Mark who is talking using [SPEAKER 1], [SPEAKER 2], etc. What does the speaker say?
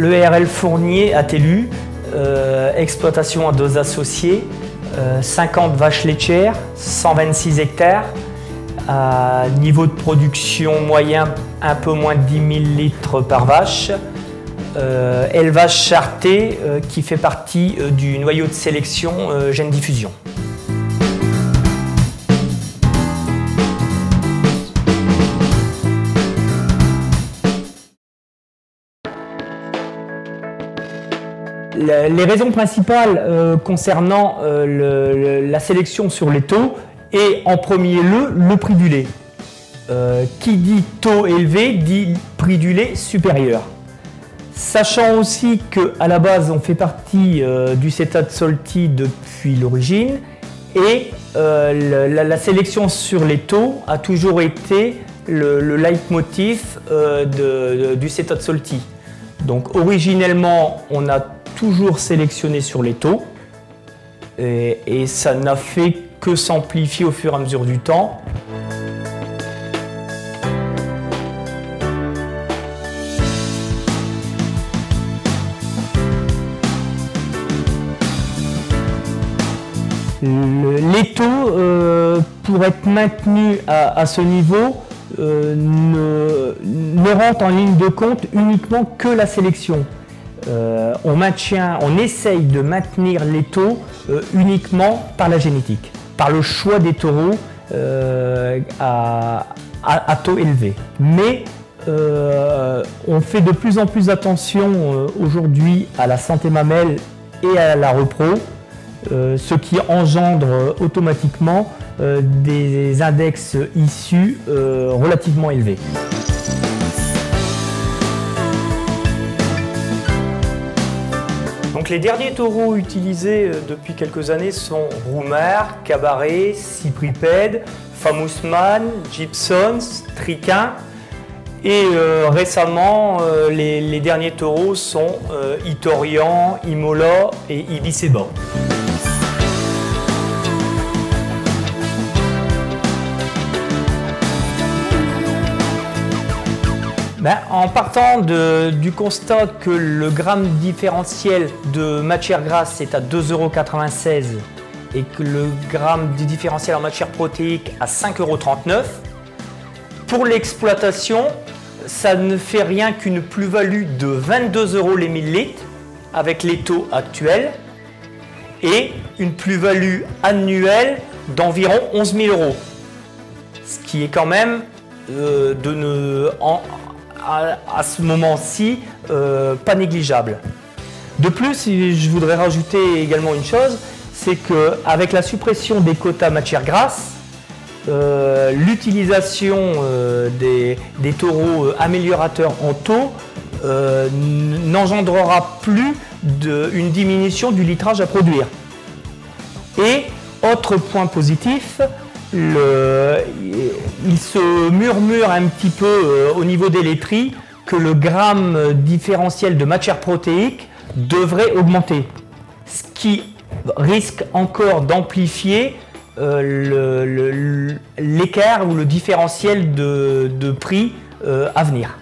[SPEAKER 1] l'ERL Fournier à Tellu, exploitation à deux associés, 50 vaches laitières, 126 hectares, à niveau de production moyen un peu moins de 10 000 litres par vache, élevage charté qui fait partie du noyau de sélection Gène Diffusion. Les raisons principales concernant la sélection sur les taux est en premier lieu le prix du lait. Qui dit taux élevé dit prix du lait supérieur. Sachant aussi qu'à la base on fait partie du CETA Salty depuis l'origine et la sélection sur les taux a toujours été le leitmotiv du CETA Salty. Donc originellement on a toujours sélectionné sur les taux et ça n'a fait que s'amplifier au fur et à mesure du temps. Les taux, pour être maintenus à ce niveau, ne rentrent en ligne de compte uniquement que la sélection. On essaye de maintenir les taux uniquement par la génétique, par le choix des taureaux à taux élevé. Mais on fait de plus en plus attention aujourd'hui à la santé mamelle et à la repro, ce qui engendre automatiquement des index issus relativement élevés. Donc les derniers taureaux utilisés depuis quelques années sont Roumer, Cabaret, Cypripède, Famous Man, Gibson, Triquin et récemment les derniers taureaux sont Itorian, Imola et Ibiseba. En partant du constat que le gramme différentiel de matière grasse est à 2,96 € et que le gramme du différentiel en matière protéique à 5,39 €, pour l'exploitation, ça ne fait rien qu'une plus-value de 22 € les 1000 litres avec les taux actuels et une plus-value annuelle d'environ 11 000 €, ce qui est quand même à ce moment-ci, pas négligeable. De plus, je voudrais rajouter également une chose, c'est qu'avec la suppression des quotas matières grasses, l'utilisation des taureaux améliorateurs en taux n'engendrera plus une diminution du litrage à produire. Et autre point positif, il se murmure un petit peu au niveau des laiteries que le gramme différentiel de matière protéique devrait augmenter, ce qui risque encore d'amplifier l'écart ou le différentiel de prix à venir.